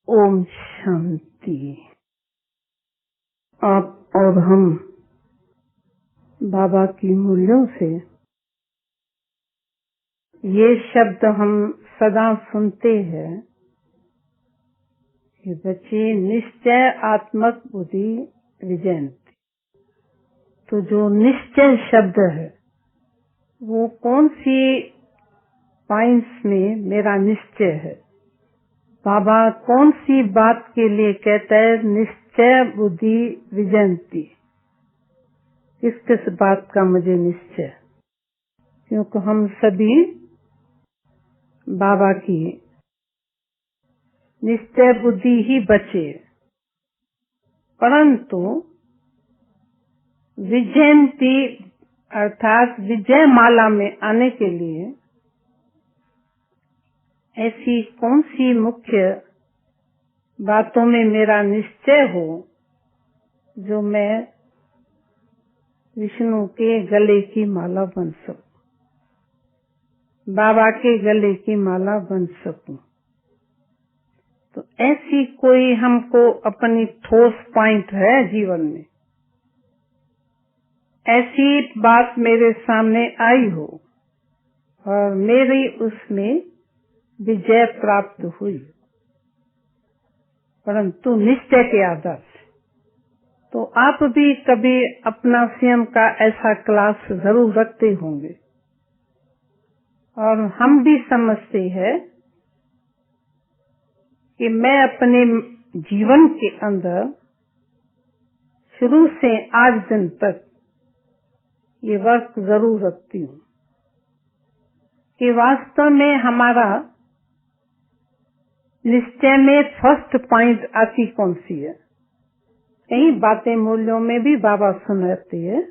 ओम शांति। आप और हम बाबा की मूल्यों से ये शब्द हम सदा सुनते हैं कि बच्चे निश्चय आत्मक बुद्धि विजयंती। तो जो निश्चय शब्द है वो कौन सी पॉइंट्स में मेरा निश्चय है? बाबा कौन सी बात के लिए कहता है निश्चय बुद्धि विजयंती? किस किस बात का मुझे निश्चय? क्योंकि हम सभी बाबा की निश्चय बुद्धि ही बचे, परंतु विजयंती अर्थात विजय माला में आने के लिए ऐसी कौन सी मुख्य बातों में मेरा निश्चय हो जो मैं विष्णु के गले की माला बन सकूं, बाबा के गले की माला बन सकूं। तो ऐसी कोई हमको अपनी ठोस पॉइंट है जीवन में, ऐसी बात मेरे सामने आई हो और मेरी उसमें विजय प्राप्त हुई, परंतु निश्चय के आधार से। तो आप भी कभी अपना स्वयं का ऐसा क्लास जरूर रखते होंगे, और हम भी समझते हैं कि मैं अपने जीवन के अंदर शुरू से आज दिन तक ये वर्क जरूर रखती हूँ कि वास्तव में हमारा निश्चय में फर्स्ट पॉइंट आती कौन सी है। कई बातें मूल्यों में भी बाबा सुनाते हैं,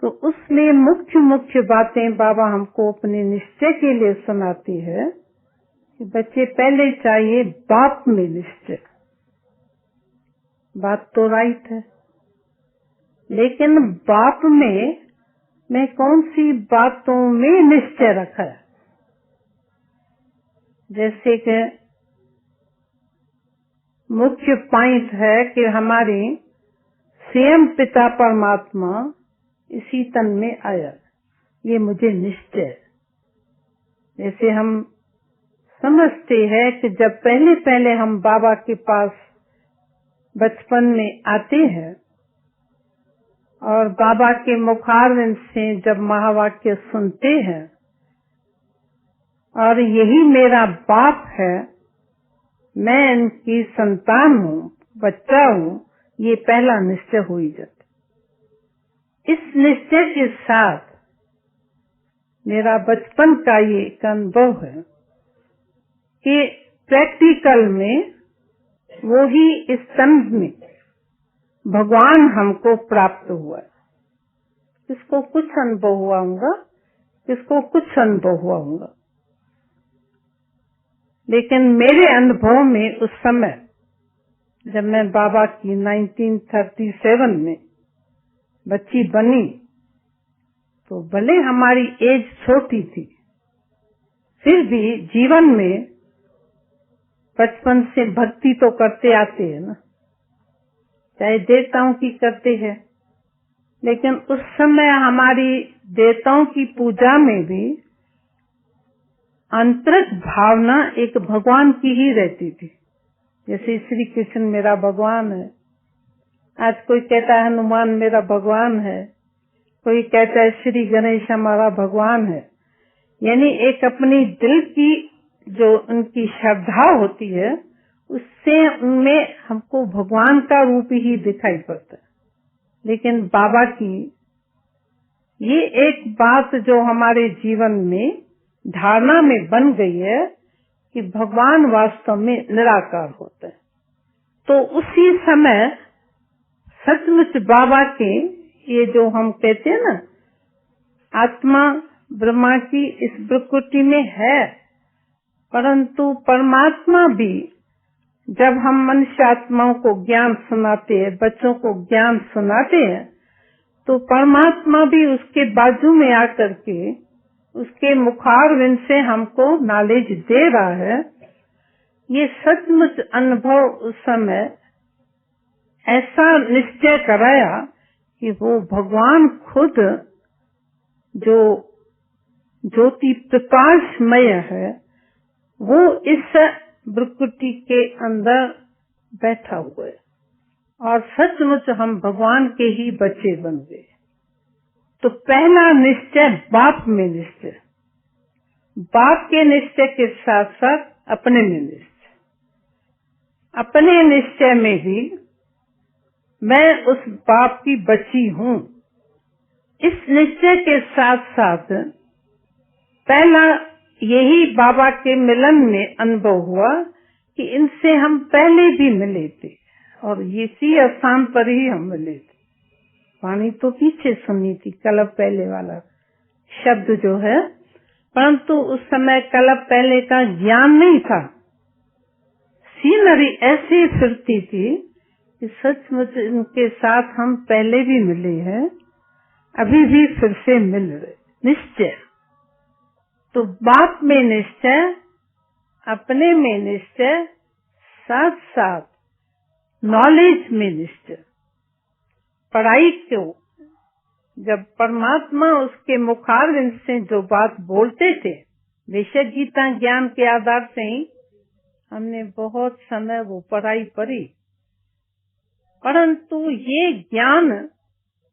तो उसमें मुख्य मुख्य बातें बाबा हमको अपने निश्चय के लिए सुनाती है कि बच्चे पहले चाहिए बाप में निश्चय। बात तो राइट है, लेकिन बाप में मैं कौन सी बातों में निश्चय रखा है? जैसे कि मुख्य पॉइंट है कि हमारे स्वयं पिता परमात्मा इसी तन में आया, ये मुझे निश्चय है। जैसे हम समझते हैं कि जब पहले पहले हम बाबा के पास बचपन में आते हैं और बाबा के मुखारविंद से जब महावाक्य सुनते हैं और यही मेरा बाप है, मैं इनकी संतान हूँ, बच्चा हूँ, ये पहला निश्चय हो ही जाता। इस निश्चय के साथ मेरा बचपन का ये एक अनुभव है कि प्रैक्टिकल में वो ही इस तन में भगवान हमको प्राप्त हुआ है। किसको कुछ अनुभव हुआ होगा, किसको कुछ अनुभव हुआ होगा, लेकिन मेरे अनुभव में उस समय जब मैं बाबा की 1937 में बच्ची बनी, तो भले हमारी एज छोटी थी, फिर भी जीवन में बचपन से भक्ति तो करते आते हैं ना, चाहे देवताओं की करते हैं, लेकिन उस समय हमारी देवताओं की पूजा में भी आंतरिक भावना एक भगवान की ही रहती थी। जैसे श्री कृष्ण मेरा भगवान है, आज कोई कहता है हनुमान मेरा भगवान है, कोई कहता है श्री गणेश हमारा भगवान है। यानी एक अपनी दिल की जो उनकी श्रद्धा होती है, उससे उनमें हमको भगवान का रूप ही दिखाई पड़ता है। लेकिन बाबा की ये एक बात जो हमारे जीवन में धारणा में बन गई है कि भगवान वास्तव में निराकार होता है। तो उसी समय सचमुच बाबा के ये जो हम कहते हैं ना, आत्मा ब्रह्मा की इस प्रकृति में है, परंतु परमात्मा भी जब हम मनुष्य आत्माओं को ज्ञान सुनाते हैं, बच्चों को ज्ञान सुनाते हैं, तो परमात्मा भी उसके बाजू में आकर के उसके मुखारविंद से हमको नॉलेज दे रहा है ये सचमुच अनुभव उस समय ऐसा निश्चय कराया कि वो भगवान खुद जो ज्योति प्रकाशमय है वो इस भ्रुकुटी के अंदर बैठा हुआ है और सचमुच हम भगवान के ही बच्चे बन गए। तो पहला निश्चय बाप में निश्चय, बाप के निश्चय के साथ साथ अपने में निश्चय। अपने निश्चय में भी मैं उस बाप की बच्ची हूँ। इस निश्चय के साथ साथ पहला यही बाबा के मिलन में अनुभव हुआ कि इनसे हम पहले भी मिले थे और इसी स्थान पर ही हम मिले थे। वाणी तो पीछे सुनी थी, कलब पहले वाला शब्द जो है, परंतु उस समय कलब पहले का ज्ञान नहीं था। सीनरी ऐसी फिरती थी कि सचमुच इनके साथ हम पहले भी मिले हैं, अभी भी फिर से मिल रहे। निश्चय तो बाप में निश्चय, अपने में निश्चय, साथ साथ नॉलेज में निश्चय। पढ़ाई क्यों? जब परमात्मा उसके मुखारविंद से जो बात बोलते थे, बेशक गीता ज्ञान के आधार से ही हमने बहुत समय वो पढ़ाई पढ़ी, परंतु ये ज्ञान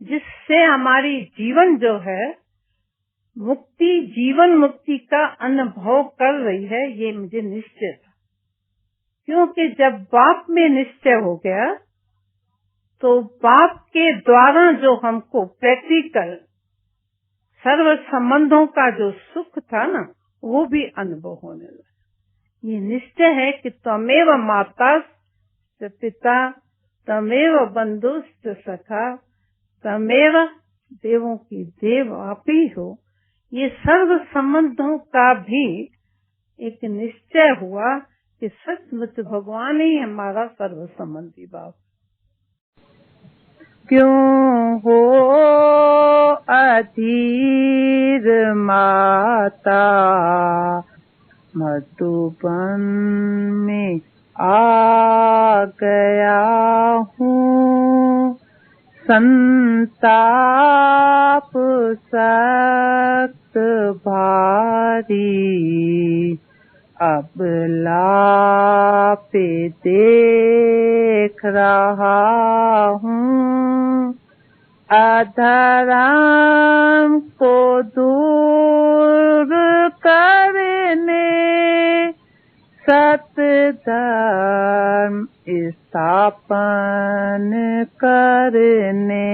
जिससे हमारी जीवन जो है मुक्ति, जीवन मुक्ति का अनुभव कर रही है, ये मुझे निश्चय था। क्योंकि जब बाप में निश्चय हो गया तो बाप के द्वारा जो हमको प्रैक्टिकल सर्व संबंधों का जो सुख था ना, वो भी अनुभव होने लगा। ये निश्चय है कि त्वमेव माता च पिता, त्वमेव बंधुश्च सखा, त्वमेव देवों की देव आप ही हो। ये सर्व संबंधों का भी एक निश्चय हुआ कि सचमुच भगवान ही हमारा सर्व संबंधी बाप। क्यों हो अधीर माता, मधुबन में आ गया हूँ। संताप सख्त भारी, अबला पे देख रहा हूँ। अधर्म को दूर करने, सत्य धर्म स्थापन करने,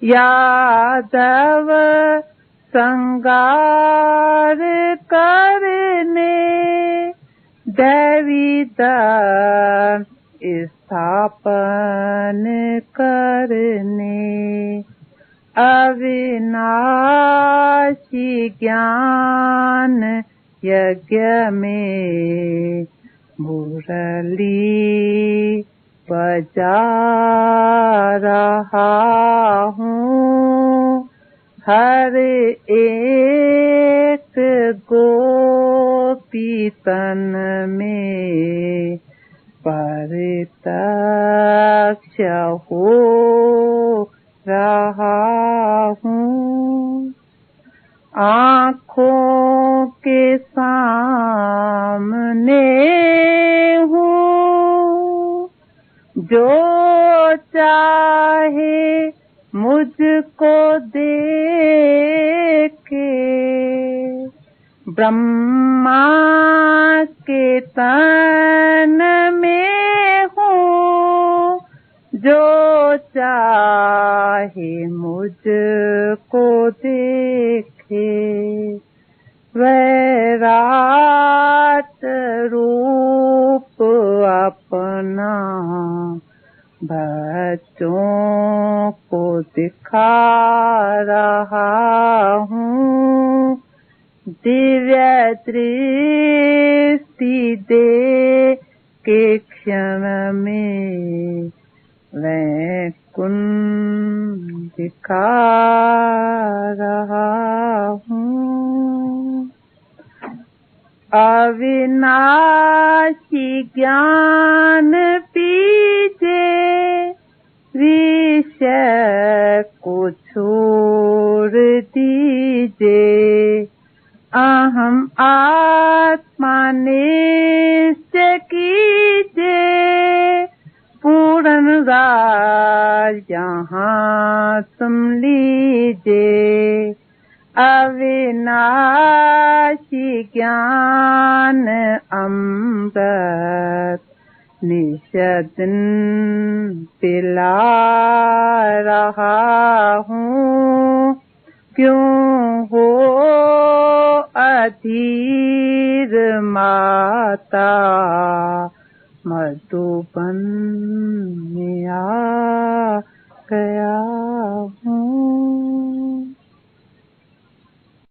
यादव संगार करने, दैवी धर्म स्थापन करने, अविनाशी ज्ञान यज्ञ में मुरली बजा रहा हूँ। हर एक गोपी तन में प्रत्यक्ष हो रहा हूँ। आँखों के सामने हूँ, जो चाहे मुझको देखे। ब्रह्मा के तन में हूँ, जो चाहे मुझको देखे। वैराट रूप अपना बच्चों को दिखा रहा हूँ। दिव्य दृष्टि दे के क्षण में वैकुंठ दिखा रहा हूँ। अविनाशी ज्ञान पीजे, विषय को छोड़ दीजे। अहम आत्मा निश्चय कीजे, पूर्ण राज यहाँ तुम लीजे। अविनाशी ज्ञान अमृत निषदन पिला रहा हूँ, क्यों हो अधीर माता, मधुबन में आ गया।